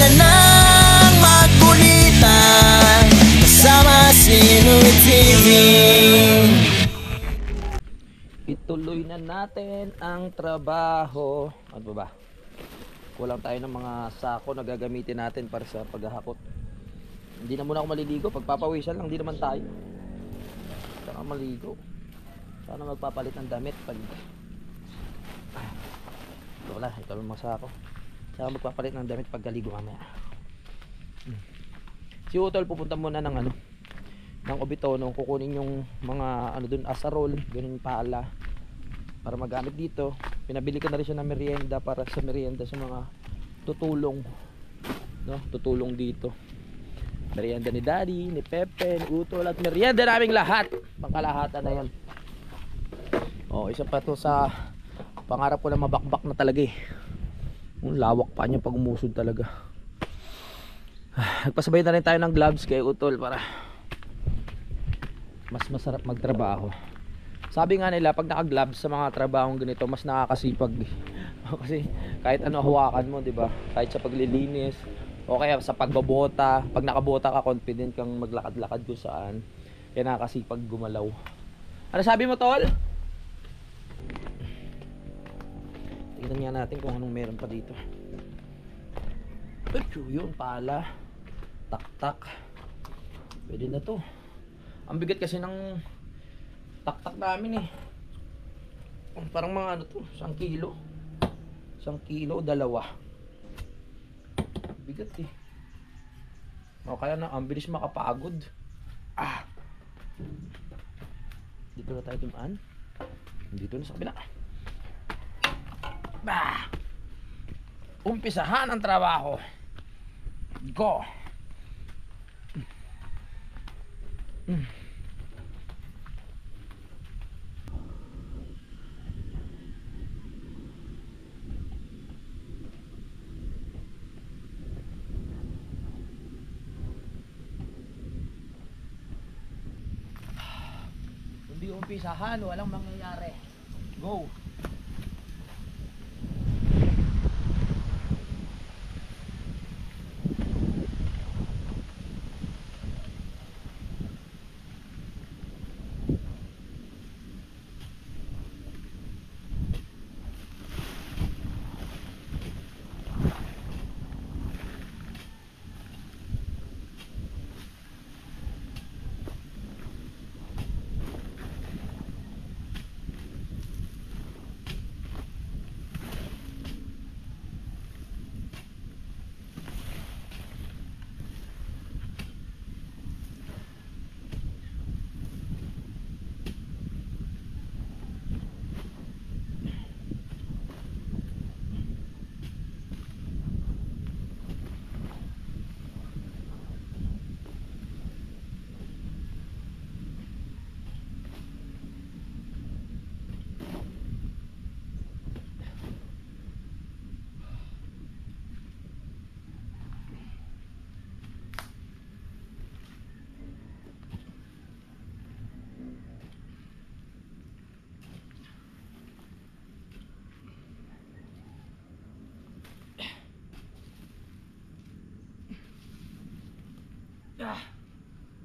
Wala nang magkulitan kasama si Louie TV. Ituloy na natin ang trabaho. Ano ba? Kulang tayo ng mga sako na gagamitin natin para sa paghahakot. Hindi na muna ako maliligo. Pagpapawisan lang, hindi naman tayo. Saka maligo. Sana magpapalit ng damit pag... Wala, ito lang mga sako. Saka magpapalit ng damit pagkaligo mamaya. Si Utol pupunta muna ng ano, ng Obitono, kukunin yung mga ano dun, asarol, ganun pala para magamit dito. Pinabili ko na rin siya ng merienda para sa merienda sa mga tutulong, no? Tutulong dito. Merienda ni Daddy, ni Pepe, ni Utol, at merienda naming lahat. Pangkalahatan na yan. Oh, isa pa to sa pangarap ko na mabakbak na talaga eh. Lawak pa niya pag umusod talaga. Nagpasabay na rin tayo ng gloves kay Utol para mas masarap magtrabaho. Sabi nga nila pag naka-gloves sa mga trabahong ganito mas nakakasipag. Kasi kahit ano hawakan mo, 'di ba? Kahit sa paglilinis o kaya sa pagbabota, pag nakabota ka confident kang maglakad-lakad kung saan. Kaya nakakasipag gumalaw. Ano sabi mo, Tol? Tingnan nga natin kung anong meron pa dito. Yun pala. Tak-tak. Pwede na 'to. Ang bigat kasi ng tak-tak namin eh. Parang mga ano to, 1 kilo. 1 kilo, 2. Bigat eh. O kaya na, ang bilis makapagod. Dito na tayo dumaan. Dito na sa kabila. Umpisahan ang trabaho. Go. Hindi umpisahan, walang mangyayari. Go.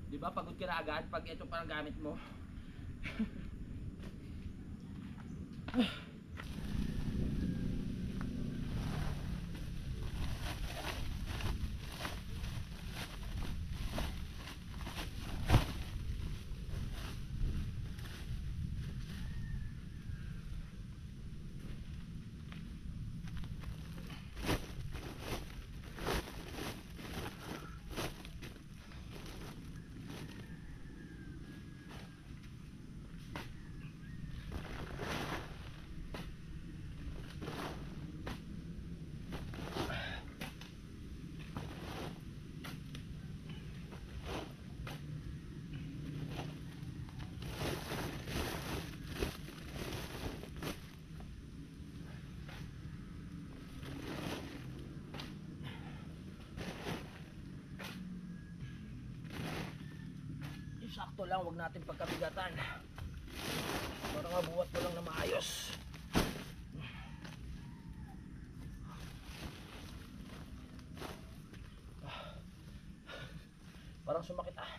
Di ba pagod ka na agad pag ito parang gamit mo? Sakto lang, wag natin pagkabigatan para mabuhat ko lang na maayos. Parang sumakit ah.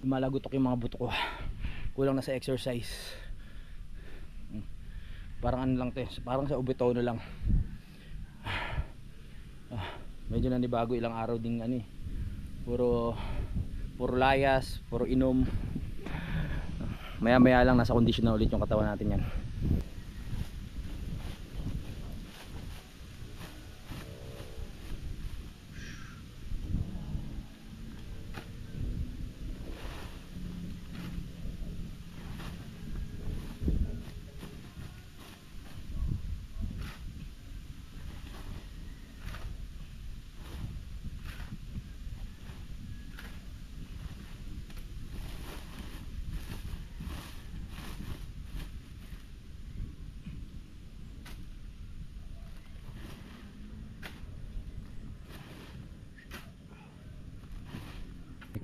Lumalagotok yung mga buto ko. Kulang na sa exercise. Parang ano lang to, parang sa ubitono lang. Medyo nanibago, ilang araw ding ano eh. Puro layas, puro inom. Maya maya lang nasa kondisyon na ulit yung katawan natin yan.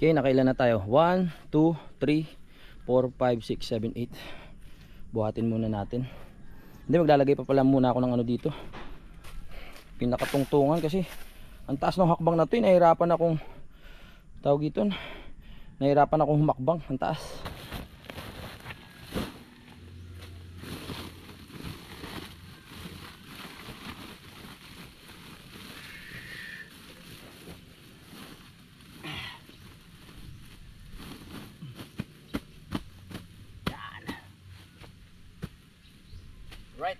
Okay, nakailan na tayo? 1, 2, 3, 4, 5, 6, 7, 8. Buhatin muna natin. Hindi, maglalagay pa pala muna ako ng ano dito, pinakatungtungan, kasi ang taas ng hakbang na to eh. Nahirapan akong tawag ito, nahirapan akong humakbang, ang taas. Right.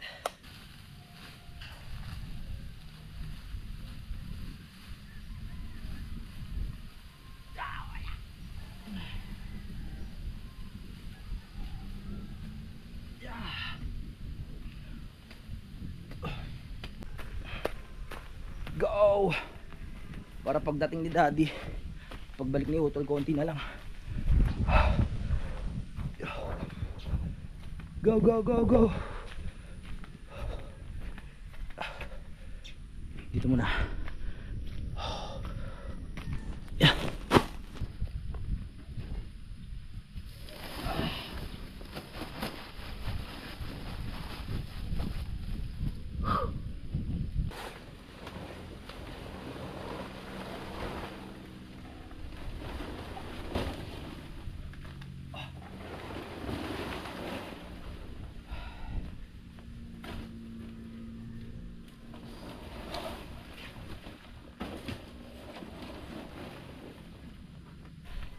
Go. Para pagdating ni Daddy, pagbalik ni Utol, konti na lang. Go, go, go, go. Dito muna. Yeah.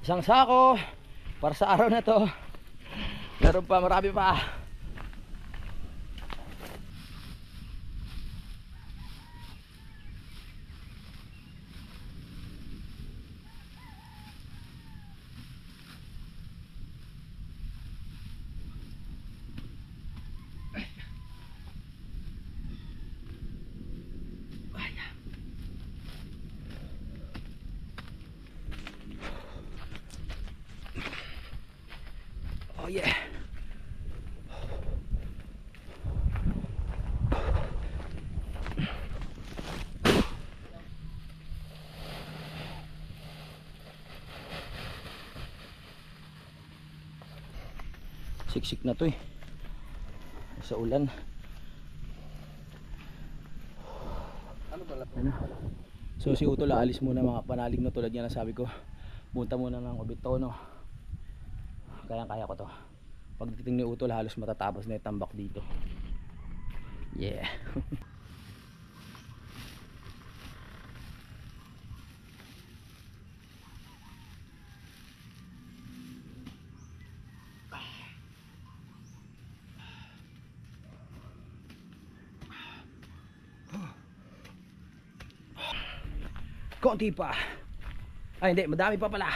Isang sako para sa araw na to. Meron pa, marami pa. siksik na to eh sa ulan. Ano? So si Utol aalis muna mga panalig na tulad yan na sabi ko. Punta muna ng Obitono. Kaya ko to. Pagdating ni Utol halos matatapos na yung tambak dito. Yeah. Konti pa. Ay hindi, madami pa pala.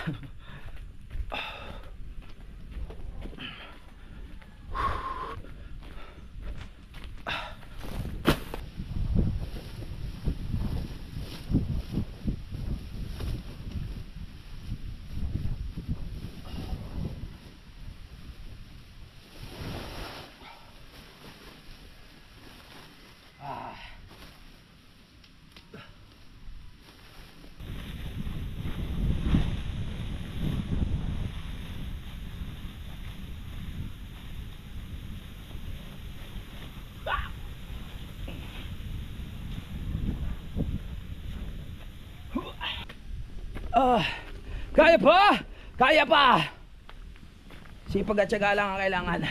Kaya pa! Kaya pa! Sipag at syaga lang ang kailangan.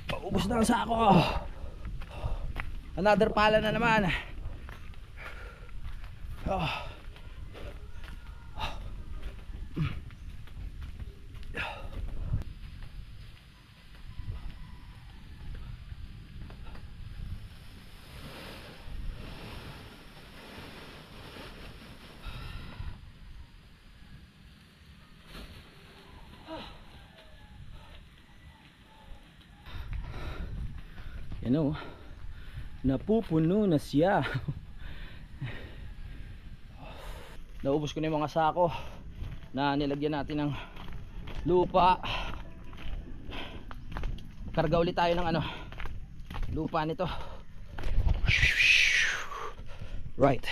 Paubos na ang sako. Another pala na naman. Yan o, napupuno na siya. Naubos ko na yung mga sako na nilagyan natin ng lupa. Karga ulit tayo ng ano, lupa nito. Right.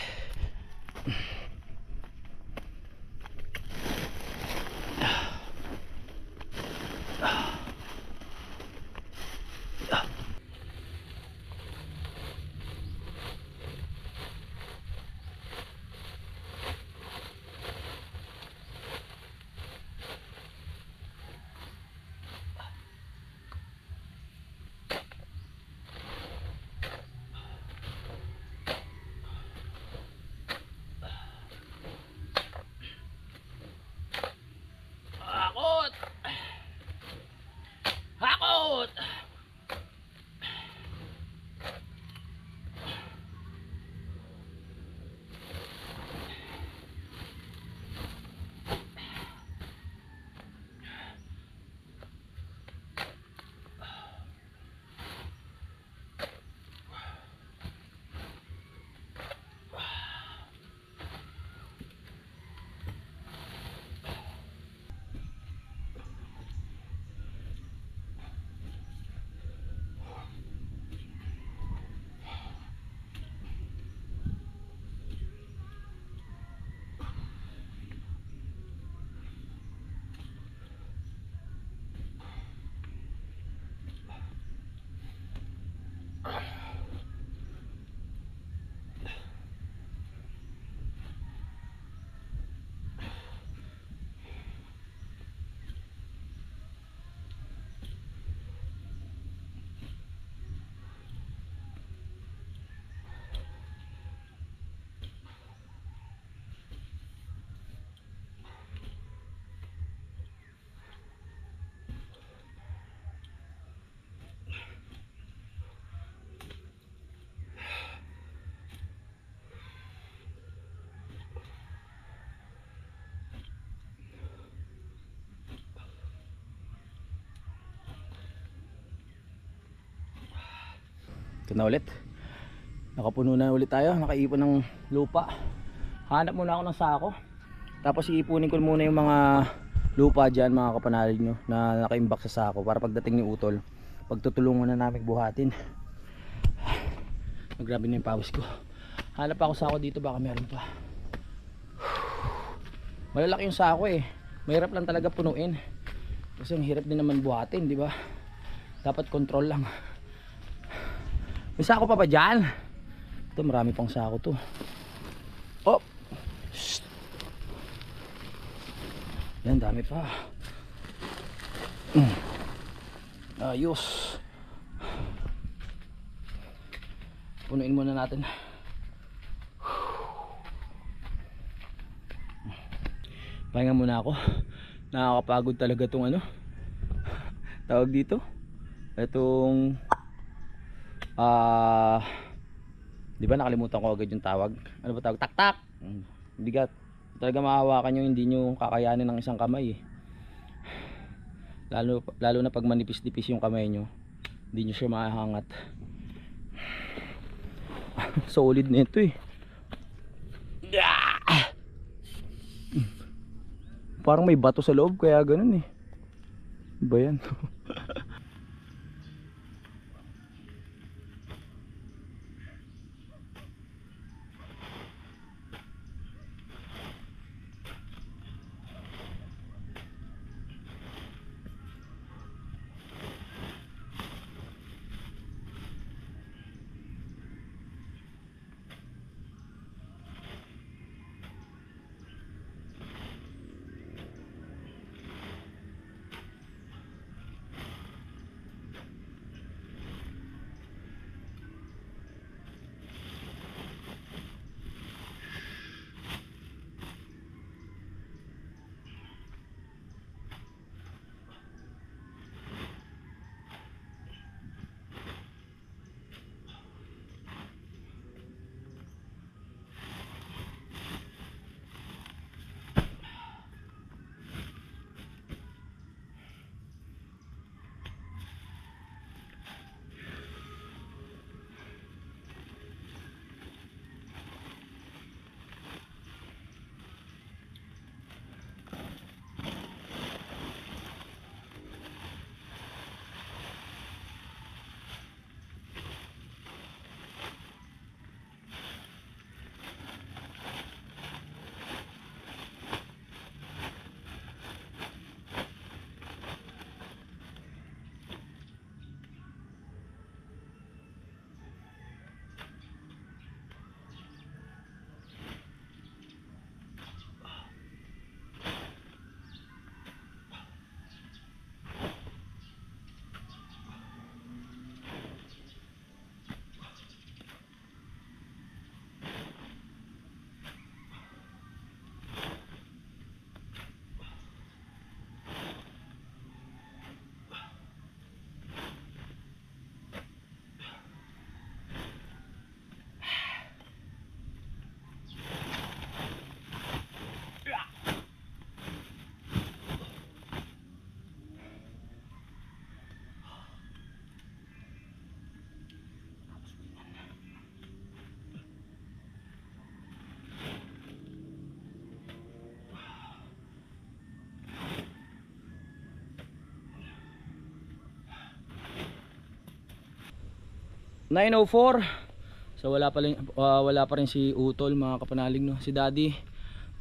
Ito na ulit. Nakapuno na ulit tayo. Nakaipon ng lupa. Hanap muna ako ng sako. Tapos iipunin ko muna yung mga lupa dyan mga kapanalig nyo na nakaimbak sa sako para pagdating ni Utol pagtutulungan na namin buhatin. Grabe na yung pawis ko. Hanap ako sako dito, baka meron pa. Malalaki yung sako eh. Mahirap lang talaga punuin. Kasi ang hirap din naman buhatin, di ba? Dapat control lang. May sako pa ba dyan? Ito, marami pang sako to. Oh! Shhh. Yan, dami pa. Ayos. Punuin muna natin. Pahinga muna ako. Nakakapagod talaga tong ano tawag dito, itong di ba nakalimutan ko agad yung tawag. Ano ba tawag? Taktak. Bigat talaga, mahawakan yung hindi nyo kakayanin ng isang kamay eh. Lalo na pag manipis-nipis yung kamay nyo, hindi nyo siya mahahangat. Solid na ito eh. Parang may bato sa loob kaya ganun eh. Ba yan? (9:04) So wala pa rin si Utol mga kapanalig no. Si Daddy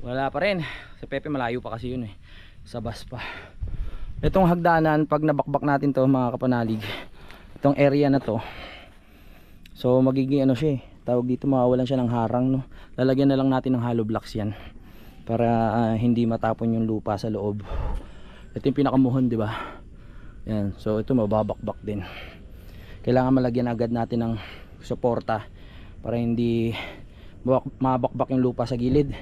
wala pa rin. Si Pepe malayo pa kasi yun eh. Sa bus pa. Itong hagdanan pag nabakbak natin to mga kapanalig, itong area na to, so magiging ano siya eh, tawag dito, mawawalan siya ng harang no. Lalagyan na lang natin ng hollow blocks yan para hindi matapon yung lupa sa loob. Ito yung pinakamuhon, di ba? Yan. So ito mababakbak din. Kailangan malagyan agad natin ng suporta para hindi mabakbak yung lupa sa gilid.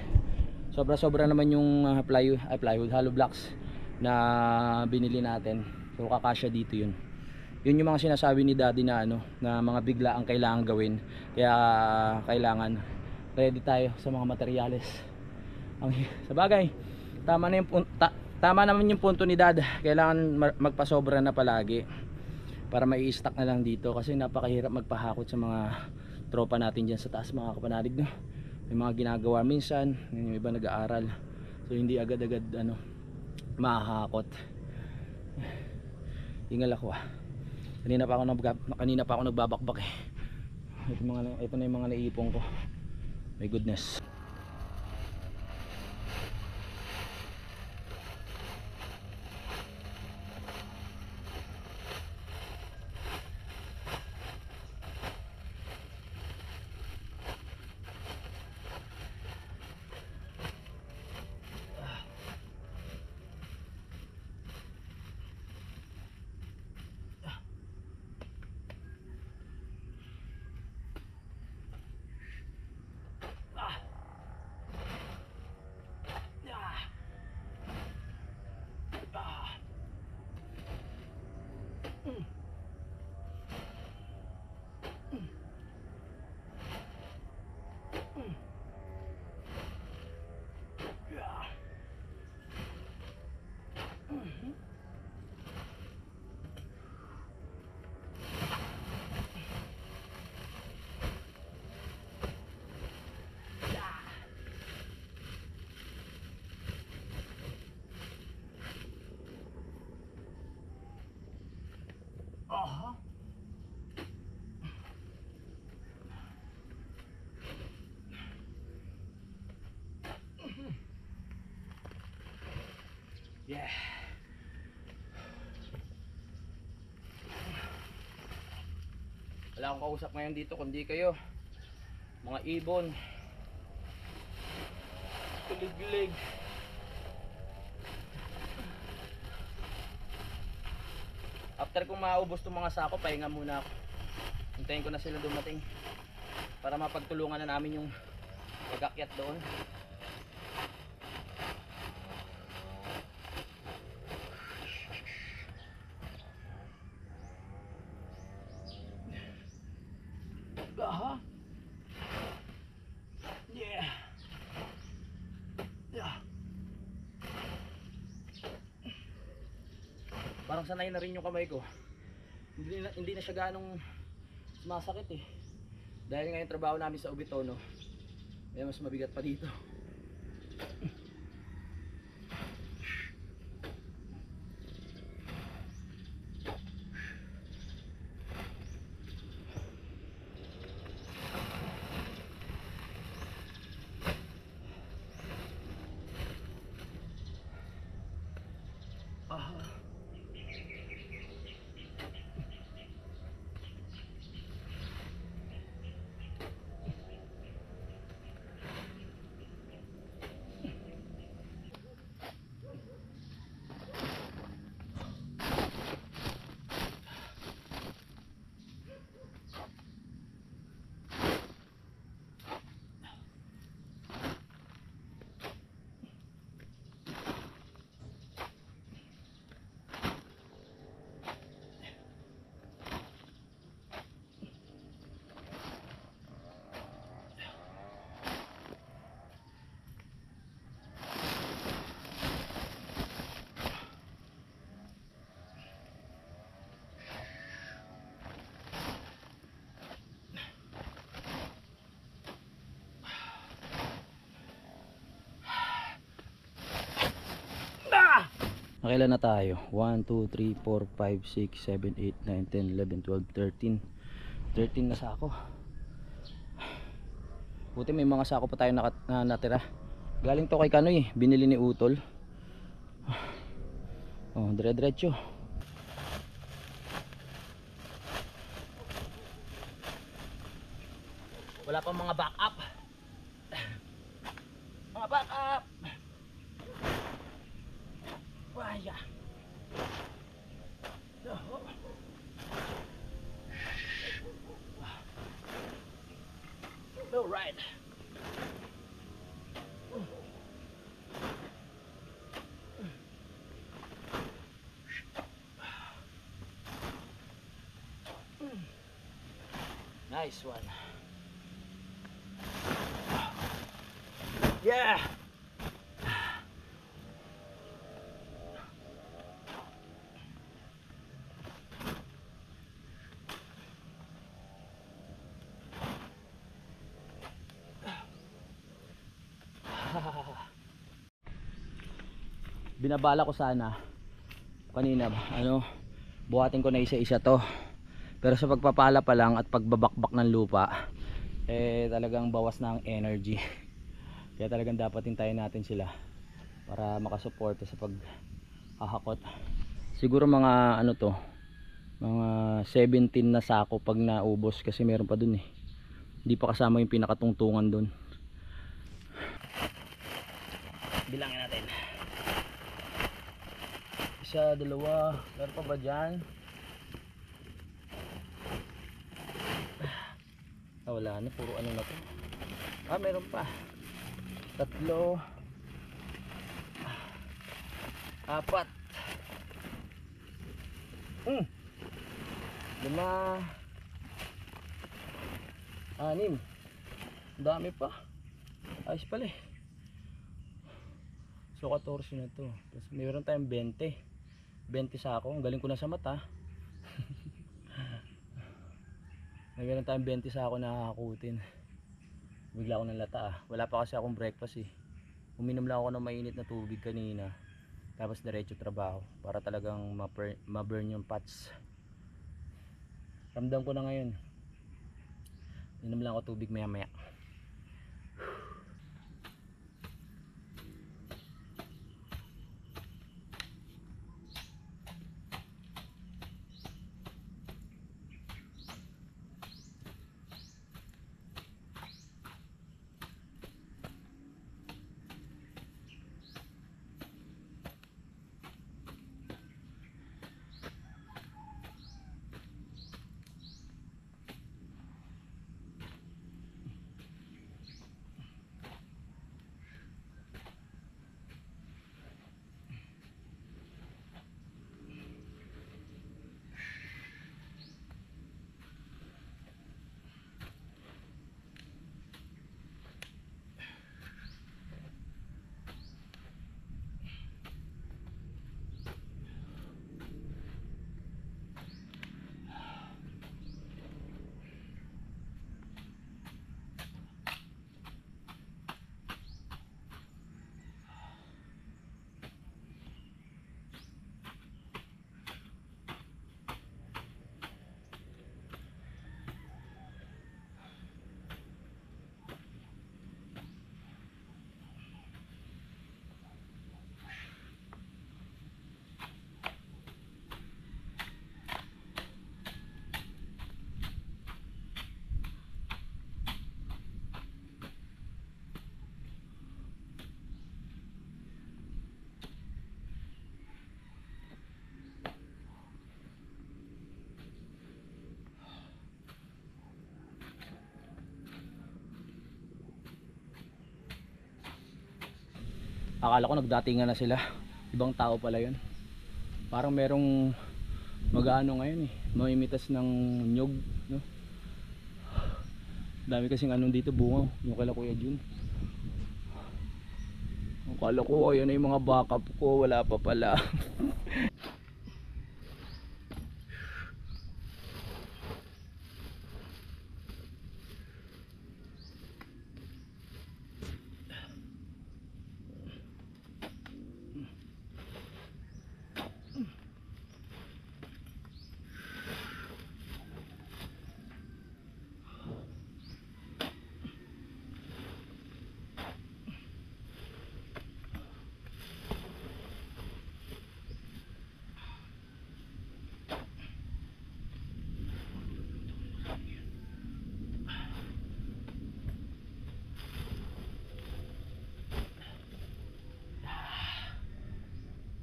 Sobra naman yung plywood hollow blocks na binili natin. So kakasya dito yun. Yun yung mga sinasabi ni Daddy na ano, na mga bigla ang kailangan gawin. Kaya kailangan ready tayo sa mga materyales. Sa bagay, tama naman yung punto ni Dad. Kailangan magpasobra na palagi. para mai-stack na lang dito, kasi napakahirap magpahakot sa mga tropa natin dyan sa taas mga kapanalig, no? May mga ginagawa minsan, yung iba nag-aaral, so hindi agad-agad ano mahahakot. Hingal ako kanina pa ako nagbabakbak eh. Ito na yung mga naipon ko, my goodness. Yeah. Wala akong kausap ngayon dito kundi kayo, mga ibon. Kilig-kilig. After kong maubos itong mga sako, pahinga muna ako. Hintayin ko na sila dumating para mapagtulungan na namin yung pag-akyat doon. Aha. Yeah. Yeah. Parang sanay na rin yung kamay ko. Hindi na siya ganong sumasakit eh. Dahil nga yung trabaho namin sa Ubitono, may mas mabigat pa dito. Nakailan na tayo? 1, 2, 3, 4, 5, 6, 7, 8, 9, 10, 11, 12, 13. 13 na sako. Buti may mga sako pa tayo natira. Galing to kay Kanoy, binili ni Utol. Oh, dire-diretso. Wala pang mga backup. Mga backup. Waya. All right. Nice one. Yeah. Binabala ko sana kanina buhatin ko na isa-isa to, pero sa pagpapala pa lang at pagbabakbak ng lupa talagang bawas na ang energy. Kaya talagang dapat hintayin natin sila para makasuporta sa paghahakot. Siguro mga mga 17 na sako pag naubos, kasi meron pa dun hindi pa kasama yung pinakatungtungan dun. Bilangin natin. Isa, dalawa, meron pa ba dyan? Wala na, puro na to. Meron pa. 3, 4, 5, 6, 7. Dami pa. Ayos pala So 14 na to. Tapos meron tayong 20 sako. Ang galing ko na sa mata. Meron tayong 20 sako na hakutin. Bigla ako ng lata Wala pa kasi akong breakfast Uminom lang ako ng mainit na tubig kanina. Tapos diretso trabaho para talagang ma-burn yung fats. Ramdam ko na ngayon. Inom lang ako tubig maya maya. Akala ko nagdatingan na sila. Ibang tao pala yun. Parang merong mag-ano ngayon mamimitas ng nyog, no? Dami kasing dito bunga. Yung kala Kuya Jun. Akala ko ayun na yung mga backup ko. Wala pa pala.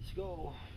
Let's go.